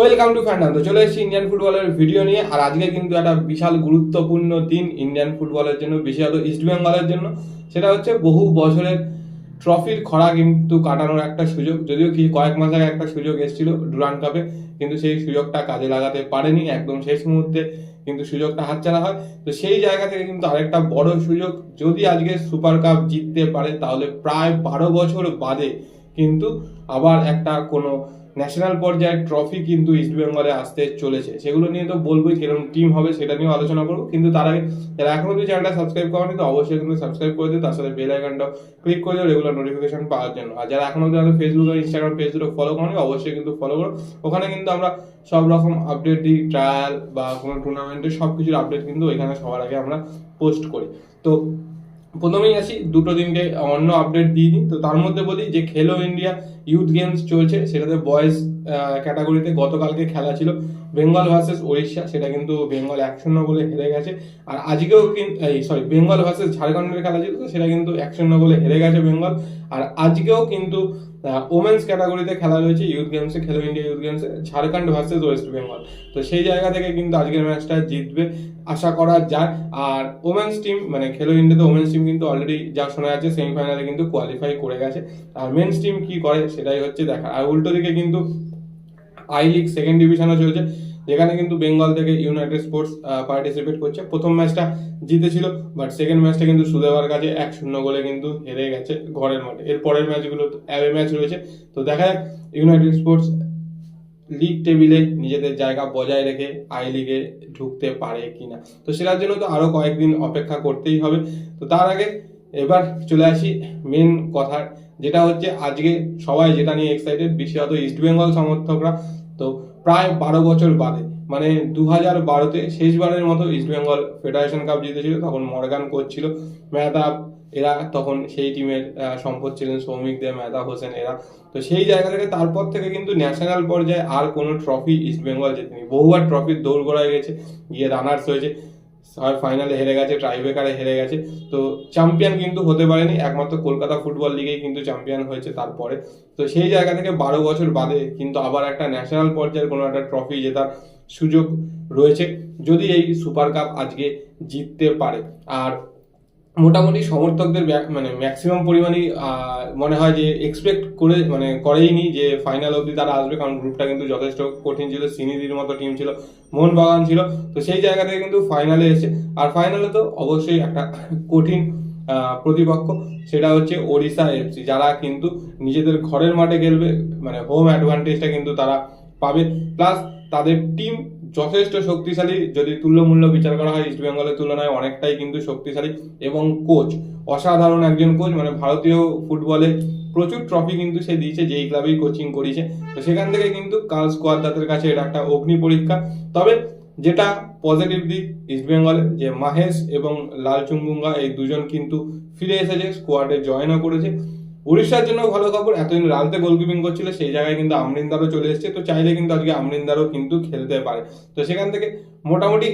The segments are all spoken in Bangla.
Welcome to fandom. তো চলে এসেছি ইন্ডিয়ান ফুটবলের ভিডিও নিয়ে। আর আজকে কিন্তু একটা বিশাল গুরুত্বপূর্ণ দিন ইন্ডিয়ান ফুটবলের জন্য, বিশেষত ইস্ট বেঙ্গলের জন্য। সেটা হচ্ছে বহু বছরের ট্রফির খরা কিন্তু কাটানোর একটা সুযোগ। যদিও কি কয়েক মাস আগে একটা সুযোগ এসেছিল ডুরান্ড কাপে, কিন্তু সেই সুযোগটা কাজে লাগাতে পারেনি, একদম শেষ মুহূর্তে কিন্তু সুযোগটা হাতছাড়া হয়। তো সেই জায়গা থেকে কিন্তু আরেকটা বড় সুযোগ, যদি আজকে সুপার কাপ জিততে পারে তাহলে প্রায় 12 বছর বাদে কিন্তু আবার একটা কোনো ন্যাশনাল পর্যায়ের ট্রফি কিন্তু ইস্ট বেঙ্গলে আসতে চলেছে। সেগুলো নিয়ে তো বলবোই, কিরকম টিম হবে সেটা নিয়েও আলোচনা করবো। কিন্তু তার আগে যারা এখনো যদি চ্যানেলটা সাবস্ক্রাইব করেনি তো অবশ্যই কিন্তু সাবস্ক্রাইব করে দিও, তার সাথে বেল আইকনটাও ক্লিক করে দিও রেগুলার নোটিফিকেশন পাওয়ার জন্য। আর যারা এখনো আমাদের ফেসবুক আর ইনস্টাগ্রাম পেজ দুটো ফলো করেনি অবশ্যই কিন্তু ফলো করো। ওখানে কিন্তু আমরা সব রকম আপডেট দিই, ট্রায়াল বা কোনো টুর্নামেন্টের সব কিছুর আপডেট কিন্তু এখানে সবার আগে আমরা পোস্ট করি। তো প্রথমেই আসি, দুটো দিনকে অন্য আপডেট দিয়ে দিই। তো তার মধ্যে বলি যে খেলো ইন্ডিয়া ইউথ গেমস চলছে, সেটাতে বয়েজ ক্যাটাগরিতে গতকালকে খেলা ছিল বেঙ্গল ভার্সেস ওড়িশা। সেটা কিন্তু বেঙ্গল 1-0 গোলে হেরে গেছে। আর আজকেও কিন্তু বেঙ্গল ভার্সেস ঝাড়খণ্ডের খেলা ছিল, সেটা কিন্তু 1-0 গোলে হেরে গেছে বেঙ্গল। আর আজকেও কিন্তু ওমেন্স ক্যাটাগরিতে খেলা রয়েছে ইউথ গেমসে, খেলো ইন্ডিয়া ইউথ গেমসে, ঝাড়খণ্ড ভার্সেস ওয়েস্ট বেঙ্গল। তো সেই জায়গা থেকে কিন্তু আজকের ম্যাচটা জিতবে আশা করা যায়। আর ওমেন্স টিম মানে খেলো ইন্ডিয়াতে ওমেন্স টিম কিন্তু অলরেডি যা শোনা যাচ্ছে সেমিফাইনালে কিন্তু কোয়ালিফাই করে গেছে। আর মেন্স টিম কি করে সেটাই হচ্ছে দেখা। আর উল্টো দিকে কিন্তু আই লিগ সেকেন্ড ডিভিশনও চলছে, যেখানে কিন্তু বেঙ্গল থেকে ইউনাইটেড স্পোর্টস পার্টিসিপেট করছে। প্রথম ম্যাচটা জিতেছিল, বাট সেকেন্ড ম্যাচটা কিন্তু সুদেবার কাছে 1-0 গোলে কিন্তু হেরে গেছে ঘরের মাঠে। এর পরের ম্যাচগুলো অ্যাওয়ে ম্যাচ রয়েছে। তো দেখা যাক ইউনাইটেড স্পোর্টস লিগ টেবিলে নিজেদের জায়গা বজায় রেখে আই লিগে ঢুকতে পারে কিনা। তো সেটার জন্য তো আরো কয়েকদিন অপেক্ষা করতেই হবে। তো তার আগে এবার চলে আসি মেন কথা, যেটা হচ্ছে আজকে সবাই যেটা নিয়ে এক্সাইটেড, বিশেষত ইস্ট বেঙ্গল সমর্থকরা। তো প্রায় 12 বছর বাদে, মানে 2012-তে শেষবারের মতো ইস্ট বেঙ্গল ফেডারেশন কাপ জিতেছিল। তখন মর্গান কোচ ছিল, মেহতাব এরা তখন সেই টিমের সম্পদ ছিলেন, সৌমিক দে, মেহতাব হোসেন এরা। তো সেই জায়গা থেকে তারপর থেকে কিন্তু ন্যাশনাল পর্যায়ে আর কোনো ট্রফি ইস্ট বেঙ্গল জেতেনি। বহুবার ট্রফির দৌড় গড়ায় গেছে, গিয়ে রানার্স হয়েছে, ফাইনালে হেরে গেছে, ট্রাইব্রেকারে হেরে গেছে। তো চ্যাম্পিয়ন কিন্তু হতে পারেনি, একমাত্র কলকাতা ফুটবল লিগেই কিন্তু চ্যাম্পিয়ন হয়েছে তারপরে। তো সেই জায়গা থেকে 12 বছর বাদে কিন্তু আবার একটা ন্যাশনাল পর্যায়ের কোনো একটা ট্রফি জেতার সুযোগ রয়েছে, যদি এই সুপার কাপ আজকে জিততে পারে। আর মোটামুটি সমর্থকদের মানে ম্যাক্সিমাম পরিমাণেই মনে হয় যে এক্সপেক্ট করে মানে করেইনি যে ফাইনাল অবধি তারা আসবে, কারণ গ্রুপটা কিন্তু যথেষ্ট কঠিন ছিল। সিনিদির মতো টিম ছিল, মোহনবাগান ছিল। তো সেই জায়গা থেকে কিন্তু ফাইনালে এসে, আর ফাইনালে তো অবশ্যই একটা কঠিন প্রতিপক্ষ, সেটা হচ্ছে ওড়িশা এফসি, যারা কিন্তু নিজেদের ঘরের মাঠে খেলবে, মানে হোম অ্যাডভান্টেজটা কিন্তু তারা পাবে। প্লাস তাদের টিম যথেষ্ট শক্তিশালী, যদি তুল্যমূল্য বিচার করা হয় ইস্ট বেঙ্গলের তুলনায় অনেকটাই কিন্তু শক্তিশালী। এবং কোচ অসাধারণ একজন কোচ, মানে ভারতীয় ফুটবলে প্রচুর ট্রফি কিন্তু সে দিয়েছে যেই ক্লাবেই কোচিং করিয়েছে। তো সেখান থেকে কিন্তু কাল স্কোয়াডদের কাছে এটা একটা অগ্নি পরীক্ষা। তবে যেটা পজিটিভ দিক ইস্ট বেঙ্গলের, যে মাহেশ এবং লালচুঙ্গুঙ্গা এই দুজন কিন্তু ফিরে এসেছে, স্কোয়াডে জয়েনও করেছে। উড়িষ্যার জন্য ভালো খবর, এতদিন রালতে গোলকিপিং করছিল, সেই জায়গায় কিন্তু আমরিন্দারও চলে এসেছে। তো চাইলে কিন্তু আজকে আমরিন্দারও কিন্তু খেলতে পারে। তো সেখান থেকে মোটামুটি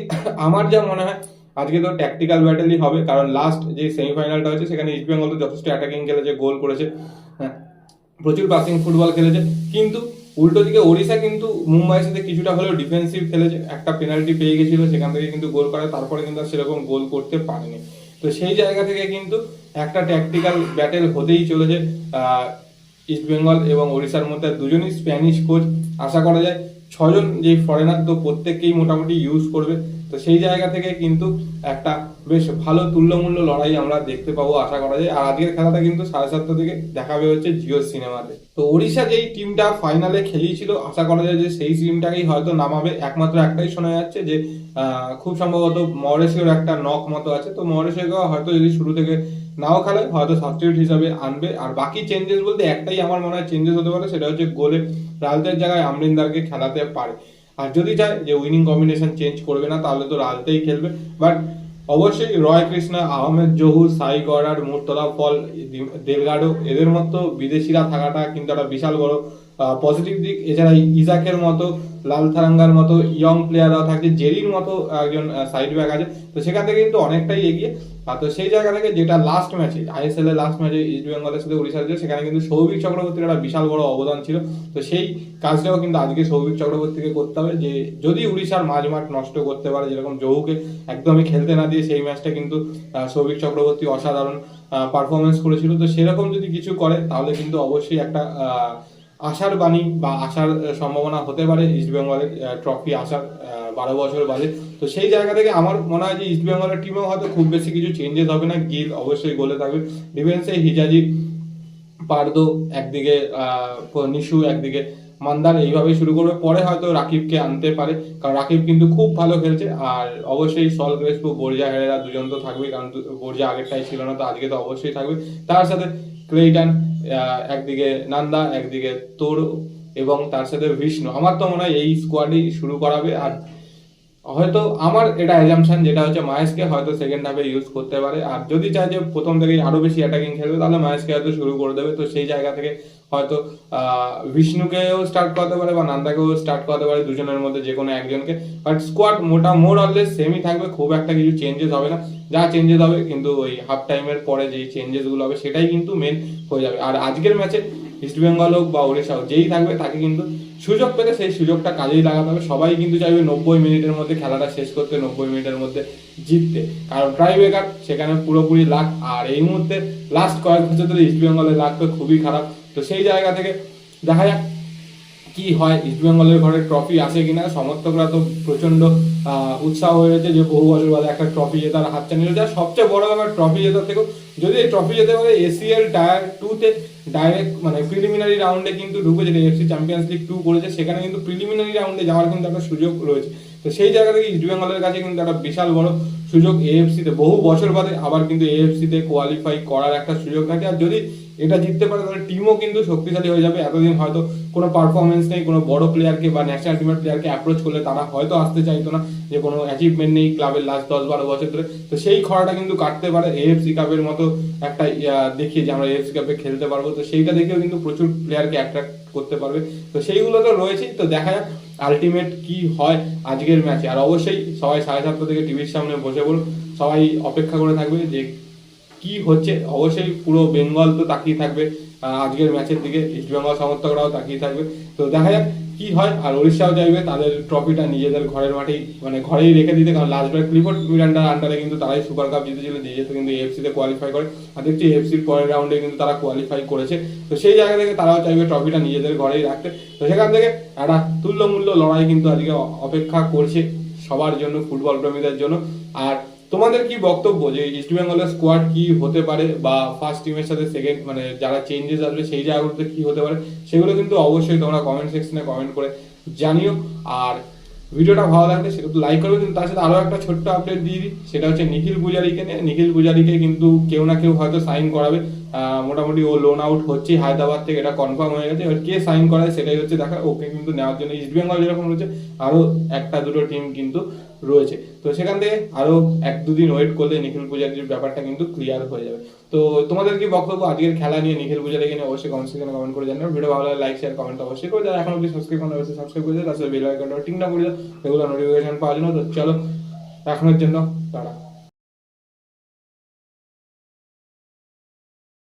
আমার যা মনে হয় আজকে তো ট্যাকটিক্যাল ব্যাটেলই হবে, কারণ লাস্ট যে সেমিফাইনালটা হয়েছে সেখানে ইস্ট বেঙ্গল তো যথেষ্ট অ্যাটাকিং খেলেছে, গোল করেছে, হ্যাঁ প্রচুর পাসিং ফুটবল খেলেছে। কিন্তু উল্টো দিকে ওড়িশা কিন্তু মুম্বাইয়ের সাথে কিছুটা হলেও ডিফেন্সিভ খেলেছে, একটা পেনাল্টি পেয়ে গেছিল, সেখান থেকে কিন্তু গোল করে, তারপরে কিন্তু সেরকম গোল করতে পারেনি। তো সেই জায়গা থেকে কিন্তু একটা ট্যাকটিক্যাল ব্যাটেল হতেই চলেছে ইস্ট বেঙ্গল এবং ওড়িশার মধ্যে। দুজনই স্প্যানিশ কোচ, আশা করা যায় 6 জন যে ফরেনার তো প্রত্যেককেই মোটামুটি ইউজ করবে। তো সেই জায়গা থেকে কিন্তু একটা বেশ ভালো তুল্যমূল্য লড়াই আমরা দেখতে পাবো আশা করা যায়। আর আজকের খেলাটা কিন্তু 7:30 থেকে দেখাবে হচ্ছে জিও সিনেমাতে। তো ওড়িশা যেই টিমটা ফাইনালে খেলিয়েছিল, আশা করা যায় যে সেই টিমটাকেই হয়তো নামাবে। একমাত্র একটাই শোনা যাচ্ছে যে খুব সম্ভবত মরেশিওর একটা নক মতো আছে, তো মরেশিওকে হয়তো যদি শুরু থেকে নাও খেলে হয়তো সাবস্টিটিউট হিসাবে আনবে। আর বাকি চেঞ্জেস বলতে একটাই আমার মনে হয় চেঞ্জেস হতে পারে, সেটা হচ্ছে গোলে রালতের জায়গায় আমরিন্দারকে খেলাতে পারে। আর যদি চায় যে উইনিং কম্বিনেশন চেঞ্জ করবে না, তাহলে তো রালতেই খেলবে। বাট অবশ্যই রয় কৃষ্ণা, আহমেদ জহুর, সাই গড়ার, মুর্তলা ফল, দেলগাডো এদের মতো বিদেশিরা থাকাটা কিন্তু একটা বিশাল বড় পজিটিভ দিক। এছাড়া ইজাকের মতো, লাল থারাঙ্গার মতো ইয়ং প্লেয়াররাও থাকছে, জেরির মতো একজন সাইড ব্যাক আছে। তো সেখান থেকে কিন্তু অনেকটাই এগিয়ে। তো সেই জায়গা থেকে যেটা লাস্ট ম্যাচে আইএসএল এর লাস্ট ম্যাচে ইস্ট বেঙ্গলের সাথে উড়িষ্যার যে, সেখানে কিন্তু সৌভিক চক্রবর্তীর একটা বিশাল বড় অবদান ছিল। তো সেই কাজটাও কিন্তু আজকে সৌভিক চক্রবর্তীকে করতে হবে, যে যদি উড়িষ্যার মাঝমাঠ নষ্ট করতে পারে, যেরকম জহুকে একদমই খেলতে না দিয়ে সেই ম্যাচটা কিন্তু সৌভিক চক্রবর্তী অসাধারণ পারফরমেন্স করেছিল। তো সেরকম যদি কিছু করে তাহলে কিন্তু অবশ্যই একটা আশার বাণী বা আশার সম্ভাবনা হতে পারে ইস্ট বেঙ্গলের ট্রফি আসার 12 বছর বাদে। তো সেই জায়গা থেকে আমার মনে হয় যে ইস্ট বেঙ্গলের টিমেও হয়তো খুব বেশি কিছু চেঞ্জেস হবে না। গিল অবশ্যই গোলে থাকবে, ডিফেন্সে হিজাজি, পারদো একদিকে, নিশু একদিকে, মান্দার এইভাবে শুরু করবে। পরে হয়তো রাকিবকে আনতে পারে, কারণ রাকিব কিন্তু খুব ভালো খেলছে। আর অবশ্যই সল ক্রেসপো, বর্জা হেরেরা দুজন তো থাকবেই, কারণ বর্জা আগেরটাই ছিল না, তো আজকে তো অবশ্যই থাকবে। তার সাথে ক্লেইটন, একদিকে নান্দা, একদিকে তোরো, এবং তার সাথে বিষ্ণু। আমার তো মনে হয় এই স্কোয়াডই শুরু করাবে। আর হয়তো আমার এটা অ্যাজাম্পশন যেটা হচ্ছে মাহেশকে হয়তো সেকেন্ড হাফে ইউজ করতে পারে। আর যদি চায় যে প্রথম থেকেই আরো বেশি অ্যাটাকিং খেলবে, তাহলে মাহেশকে হয়তো শুরু করে দেবে। তো সেই জায়গা থেকে হয়তো বিষ্ণুকেও স্টার্ট করতে পারে বা নান্দাকেও স্টার্ট করতে পারে, দুজনের মধ্যে যে কোনো একজনকে। বাট স্কোয়াড মোর অললেস সেমই থাকবে, খুব একটা কিছু চেঞ্জেস হবে না। যা চেঞ্জেস হবে কিন্তু ওই হাফ টাইমের পরে যেই চেঞ্জেস গুলো হবে সেটাই কিন্তু মেন হয়ে যাবে। আর আজকের ম্যাচে ইস্ট বেঙ্গল হোক বা ওড়িশা হোক, যেই থাকবে তাকে কিন্তু সুযোগ পেলে সেই সুযোগটা কাজেই লাগাতে হবে। সবাই কিন্তু চাইবে 90 মিনিটের মধ্যে খেলাটা শেষ করতে, 90 মিনিটের মধ্যে জিততে, কারণ ট্রাই বেকার সেখানে পুরোপুরি লাক। আর এই মুহূর্তে লাস্ট কয়েক বছর ধরে ইস্ট বেঙ্গলের লাক তো খুবই খারাপ। তো সেই জায়গা থেকে দেখা যাক কি হয়, ইস্ট বেঙ্গলের ঘরে ট্রফি আসে কিনা। সমর্থকরা তো প্রচন্ড উৎসাহ হয়েছে যে বহু বছর বাদে একটা ট্রফি জেতার হাতছানি হয়েছে। আর সবচেয়ে বড় ব্যাপার ট্রফি জেতার থেকেও, যদি এই ট্রফি যেতে পারে এসিএল টায়ার 2-তে ডাইরেক্ট মানে প্রিলিমিনারি রাউন্ডে কিন্তু ঢুকে, যেটা এফসি চ্যাম্পিয়ন্স লিগ 2 করেছে, সেখানে কিন্তু প্রিলিমিনারি রাউন্ডে যাওয়ার কিন্তু একটা সুযোগ রয়েছে। তো সেই জায়গা থেকে ইস্ট বেঙ্গলের কাছে কিন্তু একটা বিশাল বড় সুযোগ এএফসিতে বহু বছর বাদে আবার কিন্তু এএফসিতে কোয়ালিফাই করার একটা সুযোগ থাকে। আর যদি এটা জিততে পারে তাহলে টিমও কিন্তু শক্তিশালী হয়ে যাবে। এতদিন হয়তো কোনো পারফরমেন্স নেই, কোনো বড় প্লেয়ারকে বা ন্যাশনাল টিমের প্লেয়ারকে অ্যাপ্রোচ করলে তারা হয়তো আসতে চাইতো না, যে কোনো অ্যাচিভমেন্ট নেই ক্লাবের লাস্ট 10-12 বছর ধরে। তো সেই খরাটা কিন্তু কাটতে পারে এএফসি কাপের মতো একটা দেখিয়ে, যে আমরা এএফসি কাপে খেলতে পারবো। তো সেইটা দেখেও কিন্তু প্রচুর প্লেয়ারকে অ্যাট্রাক্ট করতে পারবে। তো সেইগুলো তো রয়েছেই। তো দেখা যাক আলটিমেট কি হয় আজকের ম্যাচে। আর অবশ্যই সবাই 7:30 থেকে টিভির সামনে বসে পড়ুন, সবাই অপেক্ষা করে থাকবে যে কি হচ্ছে। অবশ্যই পুরো বেঙ্গল তো তাকিয়ে থাকবে আজকের ম্যাচের দিকে, ইস্ট বেঙ্গল সমর্থকরাও তাকিয়ে থাকবে। তো দেখা যাক কি হয়। আর ওড়িশাও চাইবে তাদের ট্রফিটা নিজেদের ঘরের মাঠেই, মানে ঘরেই রেখে দিতে, কারণ লাস্টবার ক্লিফোর্ড মিরান্ডার আন্ডারে কিন্তু তারাই সুপার কাপ জিতেছিল, যেহেতু কিন্তু এএফসিতে কোয়ালিফাই করে। আর দেখছি এএফসির পরের রাউন্ডে কিন্তু তারা কোয়ালিফাই করেছে। তো সেই জায়গা থেকে তারাও চাইবে ট্রফিটা নিজেদের ঘরেই রাখতে। তো সেখান থেকে একটা তুল্যমূল্য লড়াই কিন্তু আজকে অপেক্ষা করছে সবার জন্য, ফুটবল প্রেমীদের জন্য। আর তোমাদের কি বক্তব্য যে ইস্ট বেঙ্গলের স্কোয়াড কি হতে পারে, বা ফার্স্ট টিমের সাথে সেকেন্ড মানে যারা চেঞ্জেস আসবে সেই জায়গাগুলোতে কি হতে পারে, সেগুলো কিন্তু অবশ্যই তোমরা কমেন্ট সেকশনে কমেন্ট করে জানিও। আর ভিডিওটা ভালো লাগলে সেটা তো লাইক করবে। কিন্তু তার সাথে আরো একটা ছোট্ট আপডেট দিয়ে দিই, সেটা হচ্ছে নিখিল পূজারীকে নিয়ে। নিখিল পূজারীকে কিন্তু কেউ না কেউ হয়তো সাইন করাবে। মোটামুটি ও লোন আউট হচ্ছে হায়দ্রাবাদ থেকে, এটা কনফার্ম হয়ে গেছে। এবার কে সাইন করায় সেটাই হচ্ছে দেখা। ওকে কিন্তু নেওয়ার জন্য ইস্ট বেঙ্গল যেরকম রয়েছে, আরো একটা দুটো টিম কিন্তু রয়েছে। তো সেখান থেকে আরো 1-2 দিন ওয়েট করলে নিখিল পূজারীর ব্যাপারটা কিন্তু ক্লিয়ার হয়ে যাবে। তো তোমাদের কি বক্তব্য আজকের খেলা নিয়ে, নিখিল পূজারীকে নিয়ে, অবশ্যই কমেন্ট সেকশনে কমেন্ট করে জানাবে। ভিডিও ভালো লাগলে লাইক শেয়ার কমেন্ট অবশ্যই করে যারা এখন অবধি সাবস্ক্রাইব করেন অবশ্যই সাবস্ক্রাইব করে দাও, তার সাথে বেল আইকনটা টিক না করে দাও, রেগুলার নোটিফিকেশন পাওয়ার জন্য। তো চলো এখনের জন্য টাটা।